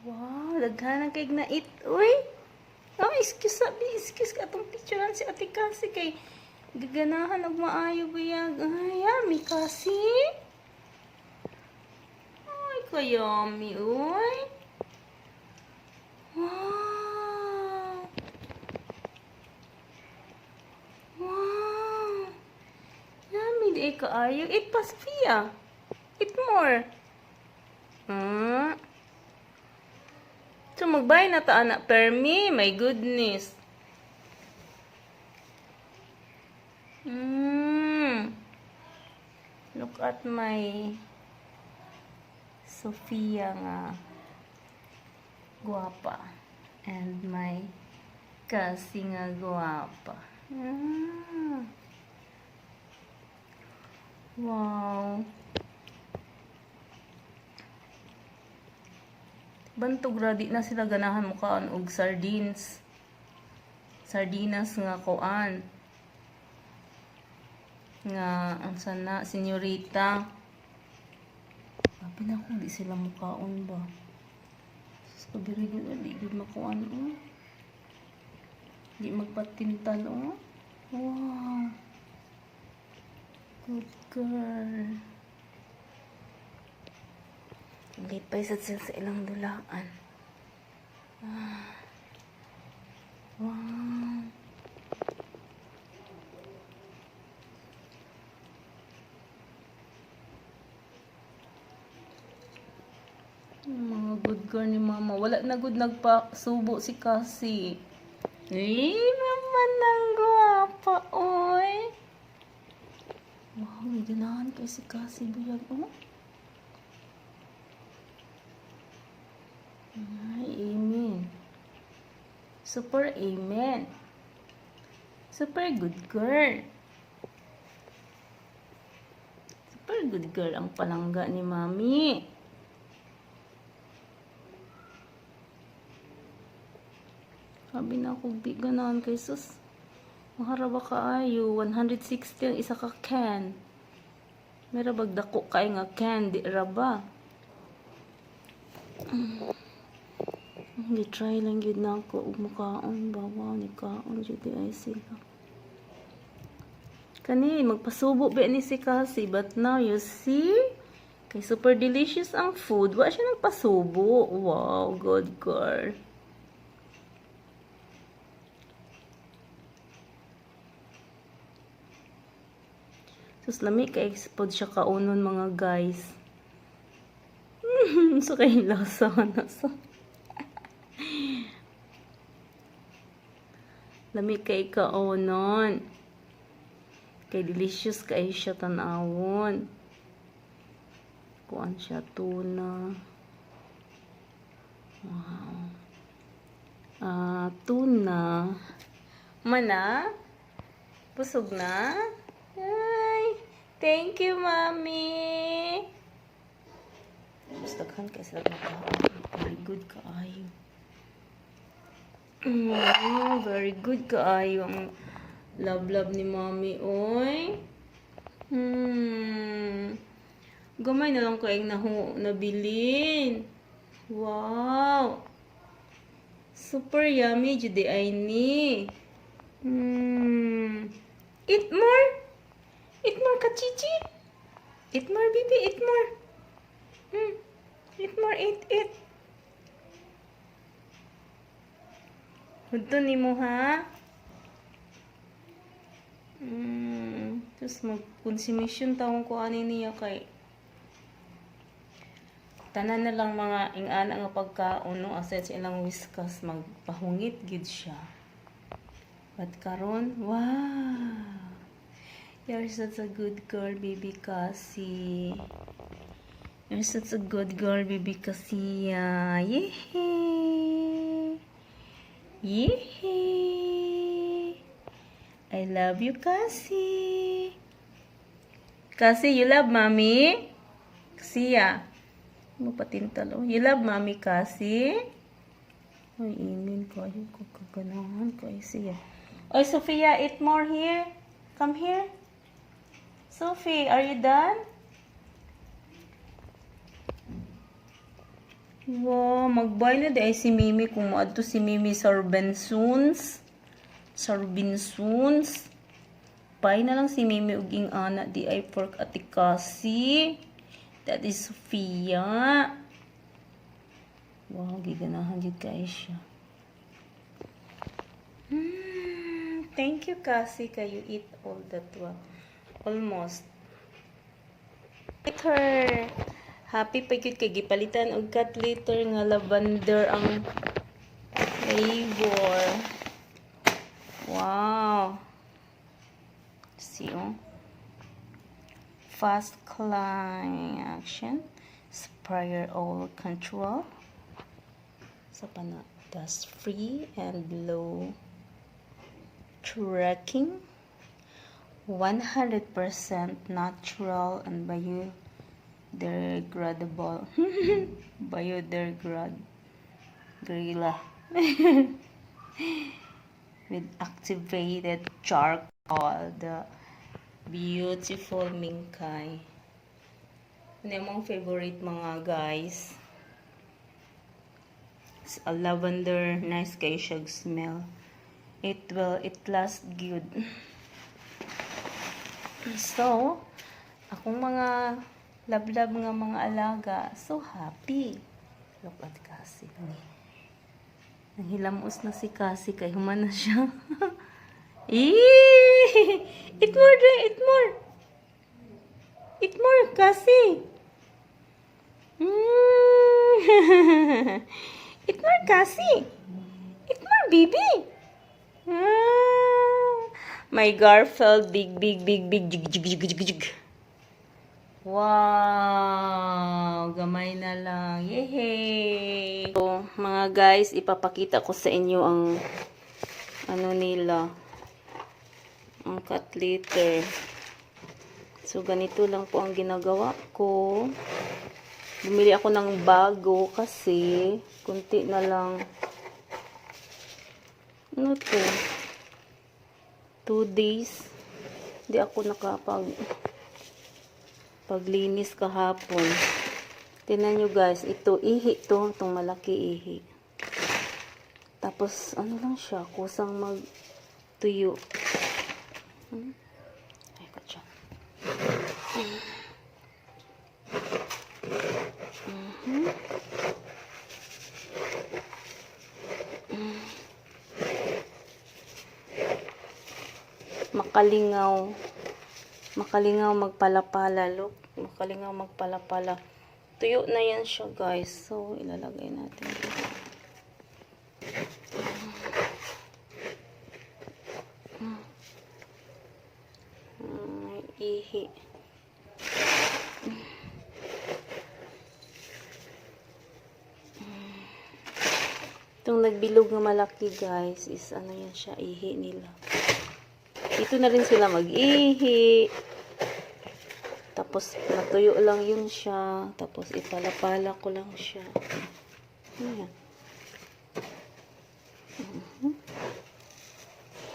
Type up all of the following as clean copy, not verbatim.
Wow, daghan kay na it. Uy. Oh, excuse ka atong picturean si Ate Kasi kay gaganahan og maayo biyag. Ay, yummy kasi. Ay, kayami, uy. Wow. Wow. Yummy di kaayo. Eat pa, Sophia. Eat more. Hmm. So, magbay na ta, anak Permi. My goodness. Look at my Sophia nga. Guwapa. And my Kasi nga guwapa. Wow. Bantog radi na sila ganahan mo kaon og sardines. Sardinas nga koan. Nga ang sana senyorita. Sabi na kung di sila mukaon ba. So very good, di good makuan oh. Di magpatintal oh. Wow. Good girl. Lipay sa ilang dulaan. Wow. Mga good girl ni mama. Wala na good nagpasubo si Kasi. Naman ng guwapa, oy. Wow, may ganahan kay si Kasi buyag, oh. Ay, amen. Super amen. Super good girl. Super good girl ang palangga ni mami. Sabi na ako, ganahan kay sus. Maharaba ka ayo. 160 ang isa ka can. Mera bagdako kay nga can. Di raba. Hindi try lang yun na ako. Umakaon ba? Wow, ni kaon. Judy ay sila. Kani, magpasubo ba ni si Kasi. But now, you see? Kay super delicious ang food. Wa siya nagpasubo. Wow, good girl. Sus, lami kay pod siya kaunon mga guys. So kay lasa na so. Lami kay kaunon. Kay delicious kay siya tanawon. Kuan siya tuna. Wow. Tuna. Mana? Busog na? Ay, thank you, Mommy. Gustakan kay sila makaon. Very good kaayo. Very good kaayo ang love ni Mommy, oy. Gamay na lang kaing nabilin. Wow. Super yummy, judy ay ni. Eat more. Eat more, kachichi. Eat more, baby. Eat more. Eat more. Eat. Hudto ni mo, ha? Tapos mag-consumption taong ko ani niya kay tanan na lang mga ingana nga pagkaon no aside sa ilang whiskas magpahungit gid siya. But karon, wow. You're such a good girl, baby Kasi. You're such a good girl, baby Kasi. Yehey! Yehey! I love you, Kasi. Kasi, you love mommy? Kasi, Mapatintal, oh. You love mommy, Kasi? Ay, imin ko. Ayaw ko kaganahan ko. Ay, siya. Oy, Sophia, eat more here. Come here. Sophie, are you done? Wow, magbay na di ay si Mimi kung maadto si Mimi sa Robinsons. Sa Robinsons. Pay na lang si Mimi ug ing ana di ay pork ati Cassie. That is Sophia. Wow, giganahan jud kay siya. Thank you Cassie kay you eat all that one. Almost. Later. Happy pa gyud kay gipalitan og cat litter nga lavender ang flavor. Wow. See oh. Fast climb action. Sprayer oil control. Sa pana dust free and low tracking. 100% natural and biodegradable. Gorilla. With activated charcoal. The beautiful mingkay. Ano yung favorite mga guys? It's a lavender. Nice kay siya smell. It lasts good. So, akong mga love nga mga alaga, so happy. Look at Cassie. Nanghilamos na si Cassie kay humana siya. Eat more, Dre. Eat more. Eat more, Cassie. Eat more, Cassie. Eat more, baby. My Garfield, big, jig. Wow! Gamay na lang. Yehey! So, mga guys, ipapakita ko sa inyo ang ano nila. Ang cat litter. So, ganito lang po ang ginagawa ko. Bumili ako ng bago kasi kunti na lang. Ano to? 2 days. Hindi ako paglinis kahapon. Tingnan nyo guys, ito ihi to, itong malaki ihi. Tapos ano lang siya, kusang magtuyo. Ay, katsa. Makalingaw magpalapala. Look, makalingaw magpalapala. Tuyo na yan siya guys. So, ilalagay natin dito. Ihi. Itong nagbilog na malaki guys is ano yan siya, ihi nila. Dito na rin sila mag-ihi. Tapos natuyo lang yun siya. Tapos ipalapala ko lang siya. Ayan.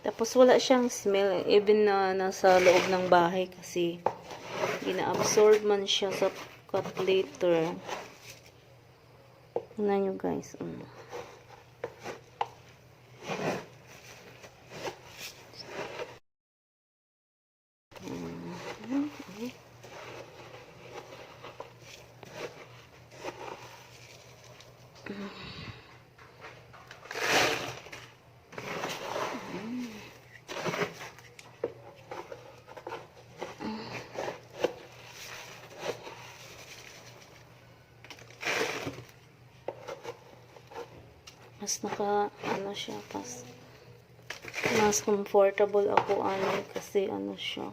Tapos wala siyang smell. Even na nasa loob ng bahay kasi gina-absorb man siya sa cat litter. Tingnan nyo guys. Mas ano siya, mas comfortable ako kasi ano siya.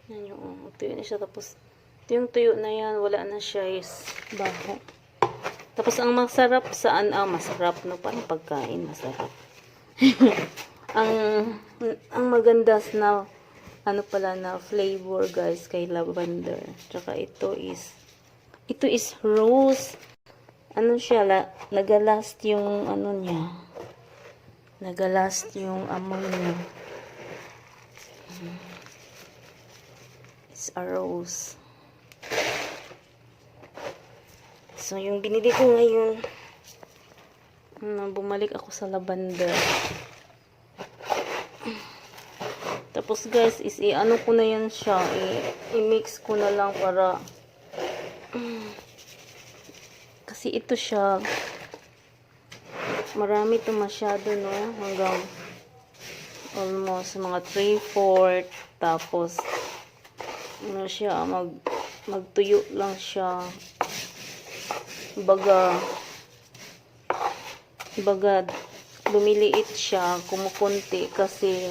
Yan yung tuyo na siya. Tapos yung tuyo na yan, wala na siya is baho. Tapos ang masarap masarap no, parang pagkain masarap. ang magandas na ano pala na flavor guys kay lavender. Tsaka ito is rose. Ano siya, nagalast yung ano niya. Nagalast yung amoy niya. It's a rose. So, yung binili ko ngayon, bumalik ako sa lavender. Tapos guys, ano ko na yan siya. I-mix ko na lang para kasi ito siya. Marami ito masyado, no? Hanggang almost mga 3/4. Tapos ano siya, magtuyo lang siya. Baga lumiliit siya, kumukunti kasi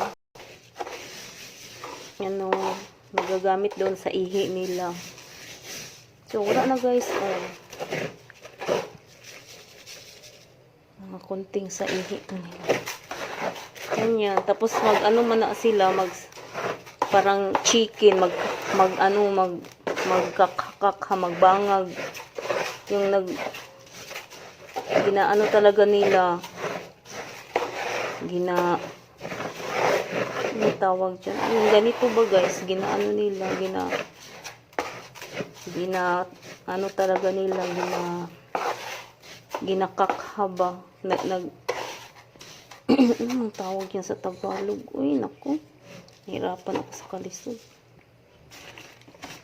ano, nagagamit doon sa ihi nila. So, wala na guys. Mga kunting sa ihi nila. Ganyan. Tapos mag-ano man na sila, parang chicken, magkakakak, magbangag. Yung ginaano talaga nila. May tawag dyan. Yung ganito ba guys, ginaano nila, ano talaga nila, ginakakhaba. Anong tawag yan sa Tagalog? Uy, naku. Hirapan ako sa kalisod.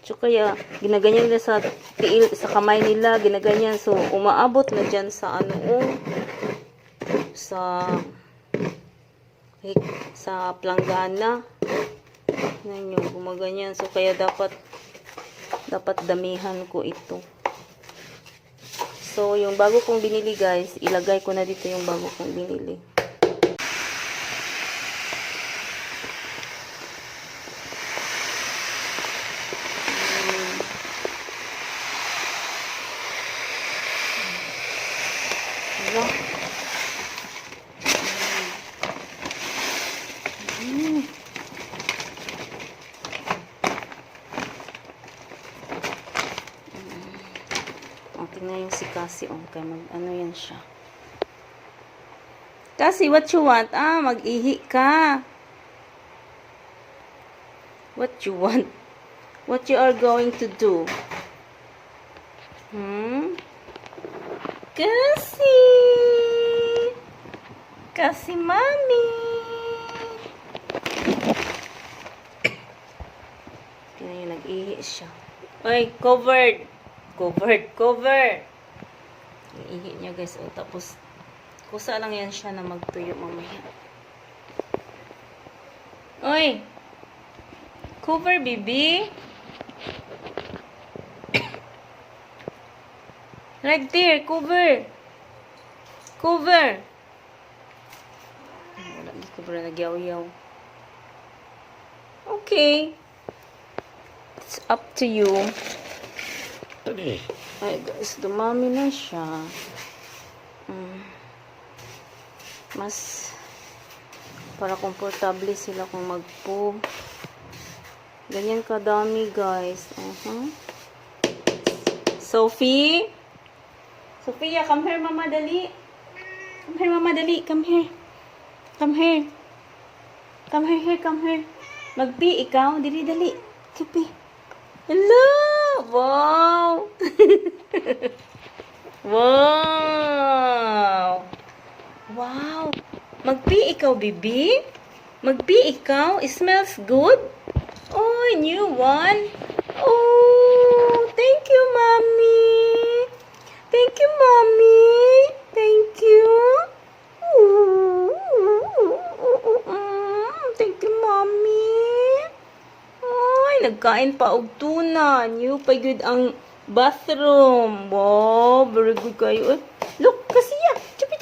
So, kaya, ginaganyan nila sa tiil, sa kamay nila, ginaganyan. So, umaabot na dyan sa sa planggana. Yan yung gumaganyan. So, kaya dapat damihan ko ito. So, yung bago kong binili guys, ilagay ko na dito yung bago kong binili. Tingnan yung si Cassie. Okay, ano yan siya. Cassie, what you want? Mag-ihi ka. What you want? What you are going to do? Cassie! Cassie, mommy! Tingnan yung nag-ihi siya. Oy, covered! Cover. Ihi niya guys. Tapos, kusa lang yan siya na magtuyo mamaya. Oy! Cover, baby. Right there, cover. Wala, di cover na nagyaw-yaw. Okay. It's up to you. Ay guys, dumami na siya. Mas para komportable sila kung magpo. Ganyan kadami guys. Sophia, come here mama dali. Come here. Magpi ikaw, dali. Kipi. Hello! Wow! Wow! Magpi ikaw, bibi? Magpi ikaw? It smells good? Oh, new one? Oh, thank you, mommy. Thank you. Thank you, mommy. Nagkain pa og tuna. New pa good ang bathroom. Wow, very good kayo. Look, kasi ya. Chupi.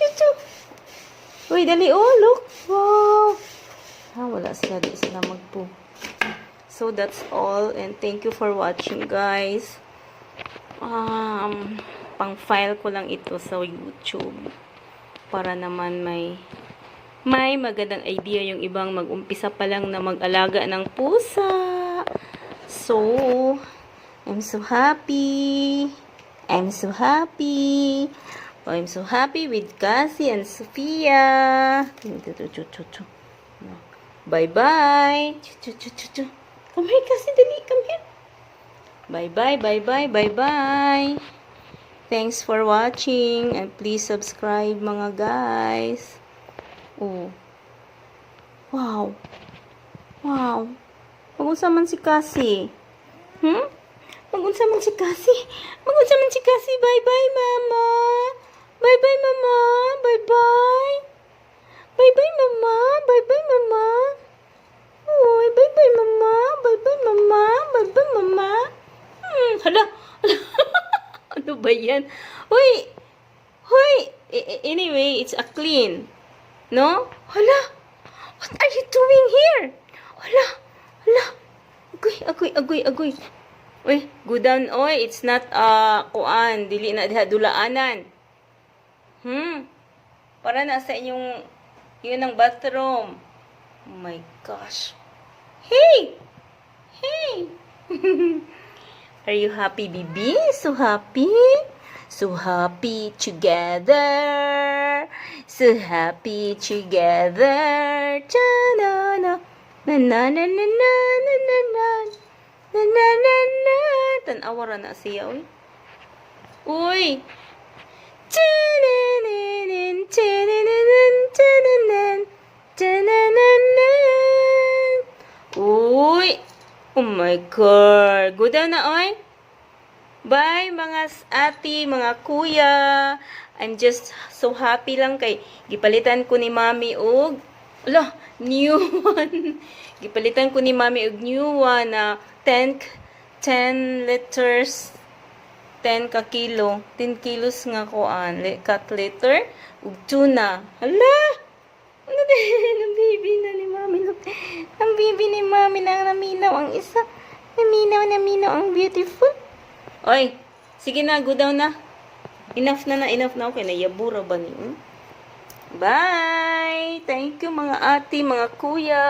Chu. Uy, dali. Oh, look. Wow. Wala sila. Di sila magpo. So, that's all. And thank you for watching, guys. Pang-file ko lang ito sa YouTube. Para naman may magandang idea yung ibang mag-umpisa pa lang na mag-alaga ng pusa. So, I'm so happy. I'm so happy with Cassie and Sophia. Bye-bye. Come here, Cassie, dali. Come here. Bye-bye, bye-bye, bye-bye. Thanks for watching and please subscribe mga guys. Oh. Wow. Wow. Magunsa man si Cassie. Magunsa man si Cassie. Magunsa man si Cassie. Bye-bye, Mama. Bye-bye, Mama. Bye-bye. Bye-bye, Mama. Bye-bye, Mama. Uy, bye-bye, Mama. Bye-bye, Mama. Bye-bye, Mama. Hala. Ano ba yan? Uy. Hoy. Anyway, it's a clean. No? Hala. What are you doing here? Hala. Hala. Agoy. Uy, go down, oy. It's not, kuan. Dili na diha dulaanan. Para na sa inyong, yun ang bathroom. Oh my gosh. Hey! Are you happy, baby? So happy? So happy together. So happy together. Ta-na-na. Na-na-na-na-na-na-na-na. Na-na-na-na. Tanawara na siya, uy. Uy! Ta-na-na-nan, ta-na-na-nan, ta-na-nan, ta-na-na-nan. Uy! Oh my God! Go down na, oy. Bye, mga ate, mga kuya. I'm just so happy lang kay gipalitan ko ni Mami og new one. Gipalitan ko ni Mami og new one na 10 liters 10 ka kilo 10 kilos nga kuan cut liter ug tuna. Hala, ano din ang baby na ni Mami. Ang baby ni Mami na naminaw ang isa. Naminaw ang beautiful. Oy, sige na, go down na. Enough na. Okay, nayabura ba ni? Bye! Thank you mga ate, mga kuya.